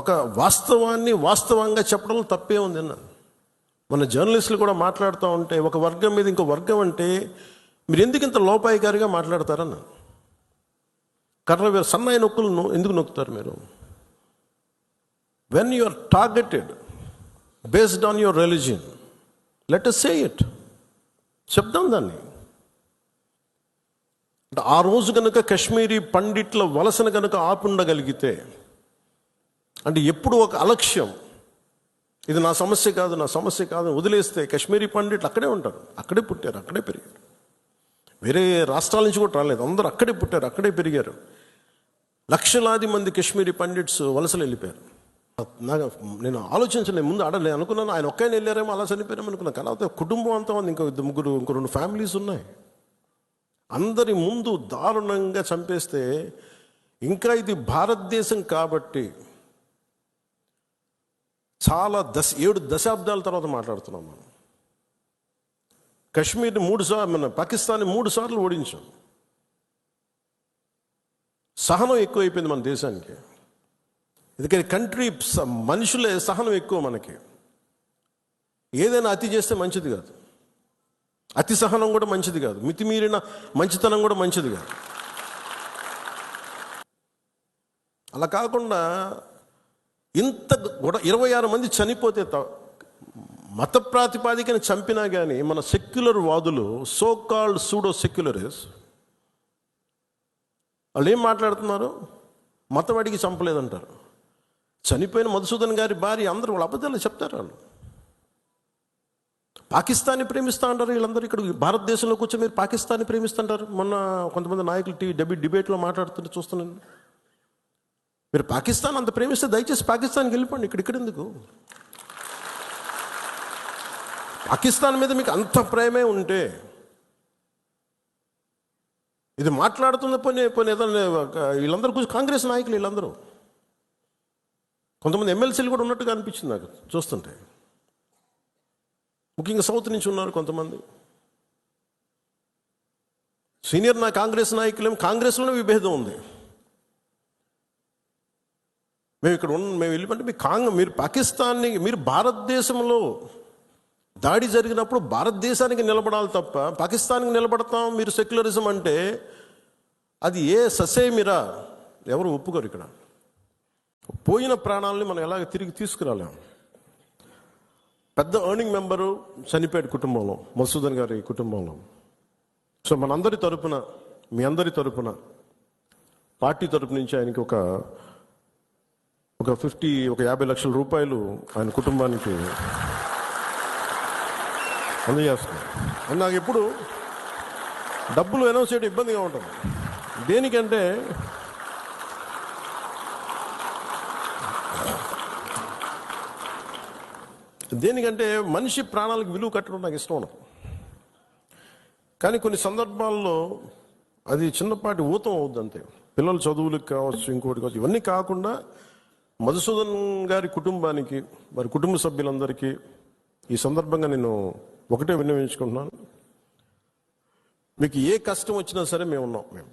ఒక వాస్తవాన్ని వాస్తవంగా చెప్పడంలో తప్పే ఉంది అన్నాను. మన జర్నలిస్టులు కూడా మాట్లాడుతూ ఉంటే ఒక వర్గం మీద ఇంకో వర్గం అంటే మీరు ఎందుకు ఇంత లోపాయికారిగా మాట్లాడతారన్న. కర్ర సన్నాయి నొక్కులను ఎందుకు నొక్కుతారు మీరు? When you are targeted based on your religion, let us say it, చెప్దాం దాన్ని. ఆ రోజు కనుక కాశ్మీరీ పండిట్ల వలసను కనుక ఆపుండగలిగితే, అంటే ఎప్పుడు ఒక అలక్ష్యం, ఇది నా సమస్య కాదు నా సమస్య కాదు వదిలేస్తే కాశ్మీరీ పండిట్లు అక్కడే ఉంటారు, అక్కడే పుట్టారు, అక్కడే పెరిగారు, వేరే రాష్ట్రాల నుంచి కూడా రాలేదు, అందరూ అక్కడే పుట్టారు, అక్కడే పెరిగారు. లక్షలాది మంది కాశ్మీరీ పండిట్స్ వలసలు వెళ్ళిపోయారు. నేను ఆలోచించలేదు, ముందు నేను అనుకున్నాను ఆయన ఒక్కైనా వెళ్ళారేమో, అలా చనిపోయారేమో అనుకున్నాను. కానీ కుటుంబం అంతా ఉంది, ఇంకో ముగ్గురు, ఇంకో 2 ఫ్యామిలీస్ ఉన్నాయి. అందరి ముందు దారుణంగా చంపేస్తే, ఇంకా ఇది భారతదేశం కాబట్టి చాలా 7 దశాబ్దాల తర్వాత మాట్లాడుతున్నాం మనం. కాశ్మీర్ని 3 సార్లు, మన పాకిస్తాన్ని 3 సార్లు ఓడించాం. సహనం ఎక్కువైపోయింది మన దేశానికి. ఎందుకంటే కంట్రీ మనుషులే సహనం ఎక్కువ మనకి. ఏదైనా అతి చేస్తే మంచిది కాదు, అతి సహనం కూడా మంచిది కాదు, మితిమీరిన మంచితనం కూడా మంచిది కాదు. అలా కాకుండా ఇంత 26 మంది చనిపోతే మత ప్రాతిపాదికని చంపినా కానీ మన సెక్యులర్ వాదులు, సో కాల్డ్ సూడో సెక్యులరిస్, వాళ్ళు ఏం మాట్లాడుతున్నారు? మతం అడిగి చంపలేదంటారు. చనిపోయిన మధుసూదన్ గారి భార్య, అందరూ వాళ్ళ అబద్ధాలు చెప్తారు. వాళ్ళు పాకిస్తాన్ని ప్రేమిస్తూ ఉంటారు. వీళ్ళందరూ ఇక్కడ భారతదేశంలో కూర్చొని మీరు పాకిస్తాన్ని ప్రేమిస్తుంటారు. మొన్న కొంతమంది నాయకులు డిబేట్లో మాట్లాడుతుంటే చూస్తున్నాను. మీరు పాకిస్తాన్ అంత ప్రేమిస్తే దయచేసి పాకిస్తాన్కి వెళ్ళిపోండి, ఇక్కడ ఎందుకు? పాకిస్తాన్ మీద మీకు అంత ప్రేమే ఉంటే ఇది మాట్లాడుతున్న పోనీ ఏదైనా వీళ్ళందరూ కూర్చొని కాంగ్రెస్ నాయకులు వీళ్ళందరూ, కొంతమంది ఎమ్మెల్సీలు కూడా ఉన్నట్టుగా అనిపించింది నాకు చూస్తుంటే. ముఖ్యంగా సౌత్ నుంచి ఉన్నారు కొంతమంది సీనియర్ కాంగ్రెస్ నాయకులేం. కాంగ్రెస్లోనే విభేదం ఉంది. మేము వెళ్ళిపోతే మీరు పాకిస్తాన్ని, మీరు భారతదేశంలో దాడి జరిగినప్పుడు భారతదేశానికి నిలబడాలి తప్ప పాకిస్తాన్కి నిలబడతాం మీరు సెక్యులరిజం అంటే అది ససేమిరా ఎవరు ఒప్పుకోరు. ఇక్కడ పోయిన ప్రాణాలని మనం ఎలాగ తిరిగి తీసుకురాలేం. పెద్ద ఎర్నింగ్ మెంబరు చనిపోయాడు కుటుంబంలో, మధుసూదన్ గారి కుటుంబంలో. సో మనందరి తరపున, మీ అందరి తరపున, పార్టీ తరపు నుంచి ఆయనకి ఒక 50 లక్షల రూపాయలు ఆయన కుటుంబానికి అందజేస్తున్నాం. అని నాకు ఎప్పుడు డబ్బులు అనౌన్స్ చేయడం ఇబ్బందిగా ఉంటుంది. దేనికంటే మనిషి ప్రాణాలకు విలువ కట్టడం నాకు ఇష్టం ఉండదు. కానీ కొన్ని సందర్భాల్లో అది చిన్నపాటి ఊతం అవుద్ది అంతే. పిల్లల చదువులకు కావచ్చు, ఇంకోటి కావచ్చు. ఇవన్నీ కాకుండా మధుసూదన్ గారి కుటుంబానికి, వారి కుటుంబ సభ్యులందరికీ ఈ సందర్భంగా నేను ఒకటే విన్నవించుకుంటున్నాను, మీకు ఏ కష్టం వచ్చినా సరే మేము ఉన్నాం.